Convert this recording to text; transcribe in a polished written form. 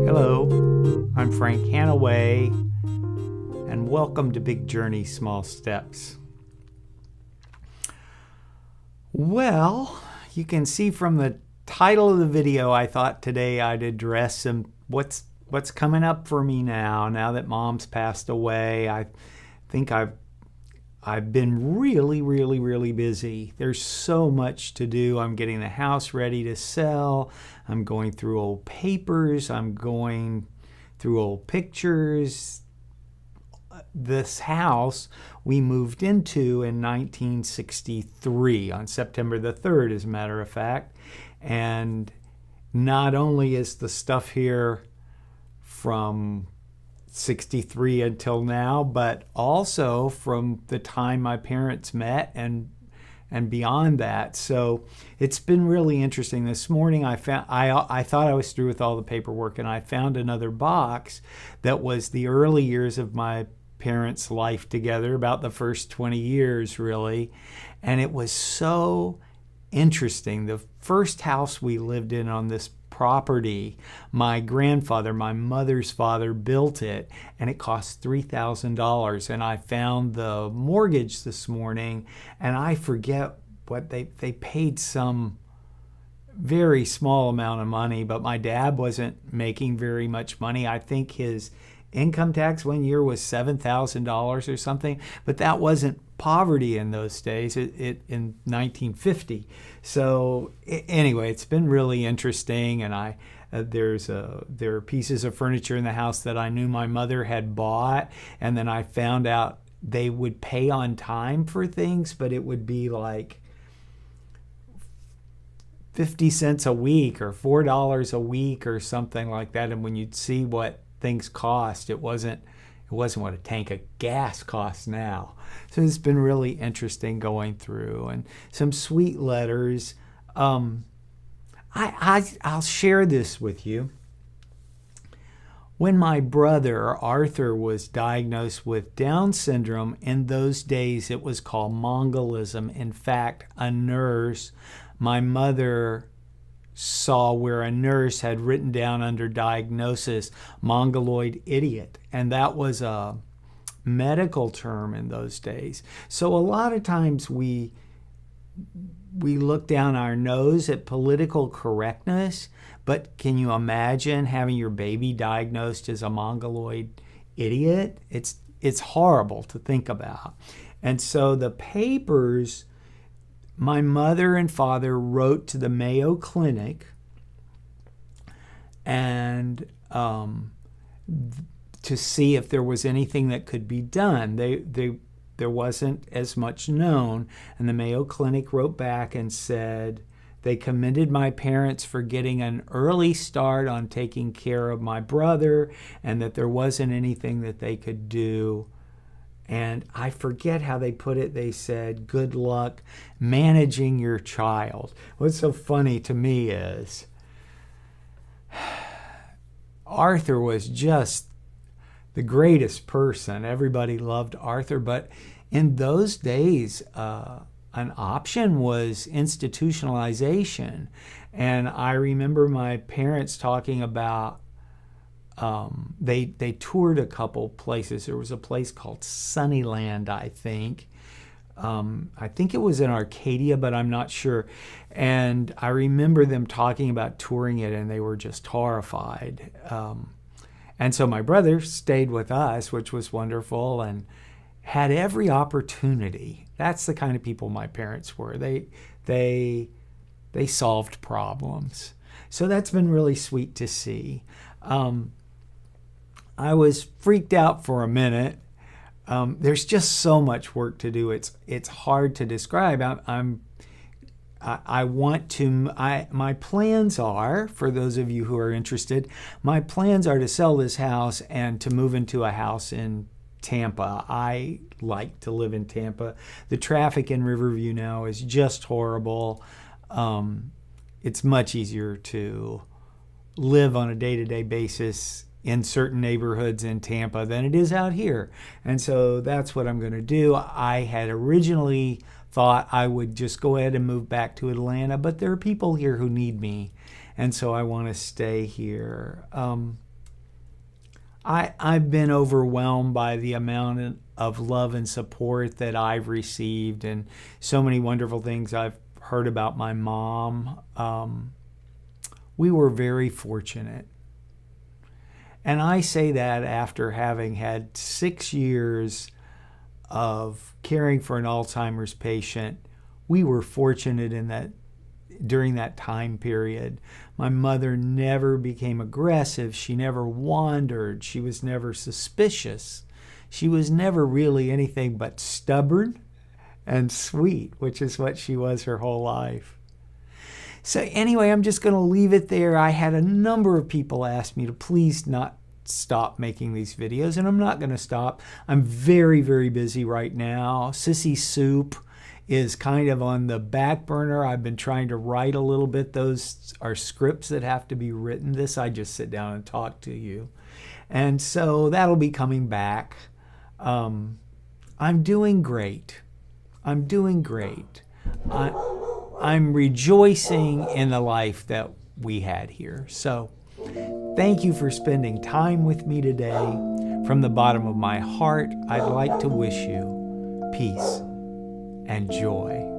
Hello, I'm Frank Hanaway, and welcome to Big Journey, Small Steps. Well, you can see from the title of the video, I thought today I'd address what's coming up for me now that Mom's passed away. I think I've been really busy. There's so much to do. I'm getting the house ready to sell. I'm going through old papers. I'm going through old pictures. This house we moved into in 1963 on September the 3rd, as a matter of fact. And not only is the stuff here from 63 until now, but also from the time my parents met and beyond that. So it's been really interesting. This morning I thought I was through with all the paperwork, and I found another box that was the early years of my parents' life together, about the first 20 years really. And it was so interesting. The first house we lived in on this property, my grandfather, my mother's father, built it, and it cost $3,000. And I found the mortgage this morning, and I forget what they paid, some very small amount of money, but my dad wasn't making very much money. I think his income tax one year was $7,000 or something, but that wasn't poverty in those days, in 1950. So anyway, it's been really interesting, and there are pieces of furniture in the house that I knew my mother had bought, and then I found out they would pay on time for things, but it would be like 50 cents a week or $4 a week or something like that. And when you'd see what things cost, it wasn't what a tank of gas costs now. So it's been really interesting going through, and some sweet letters. I'll share this with you. When my brother Arthur was diagnosed with Down syndrome, in those days it was called Mongolism. In fact, a nurse, my mother saw where a nurse had written down under diagnosis mongoloid idiot, and that was a medical term in those days. So a lot of times we look down our nose at political correctness, but can you imagine having your baby diagnosed as a mongoloid idiot? It's horrible to think about. And so the papers, my mother and father wrote to the Mayo Clinic and to see if there was anything that could be done. There wasn't as much known, and the Mayo Clinic wrote back and said they commended my parents for getting an early start on taking care of my brother, and that there wasn't anything that they could do. And I forget how they put it. They said, good luck managing your child. What's so funny to me is Arthur was just the greatest person. Everybody loved Arthur. But in those days, an option was institutionalization. And I remember my parents talking about they toured a couple places. There was a place called Sunnyland, I think. I think it was in Arcadia, but I'm not sure. And I remember them talking about touring it, and they were just horrified. And so my brother stayed with us, which was wonderful, and had every opportunity. That's the kind of people my parents were. They solved problems. So that's been really sweet to see. I was freaked out for a minute. There's just so much work to do. It's hard to describe. My plans are, for those of you who are interested, my plans are to sell this house and to move into a house in Tampa. I like to live in Tampa. The traffic in Riverview now is just horrible. It's much easier to live on a day-to-day basis in certain neighborhoods in Tampa than it is out here. And so that's what I'm going to do. I had originally thought I would just go ahead and move back to Atlanta, but there are people here who need me. and so I want to stay here. I've been overwhelmed by the amount of love and support that I've received, and so many wonderful things I've heard about my mom. We were very fortunate. And I say that after having had 6 years of caring for an Alzheimer's patient. We were fortunate in that during that time period. My mother never became aggressive. She never wandered. She was never suspicious. She was never really anything but stubborn and sweet, which is what she was her whole life. So anyway, I'm just going to leave it there. I had a number of people ask me to please not stop making these videos, and I'm not going to stop. I'm very, very busy right now. Sissy Soup is kind of on the back burner. I've been trying to write a little bit. Those are scripts that have to be written. This, I just sit down and talk to you. And so that'll be coming back. I'm doing great. I'm doing great. I'm rejoicing in the life that we had here. So thank you for spending time with me today. From the bottom of my heart, I'd like to wish you peace and joy.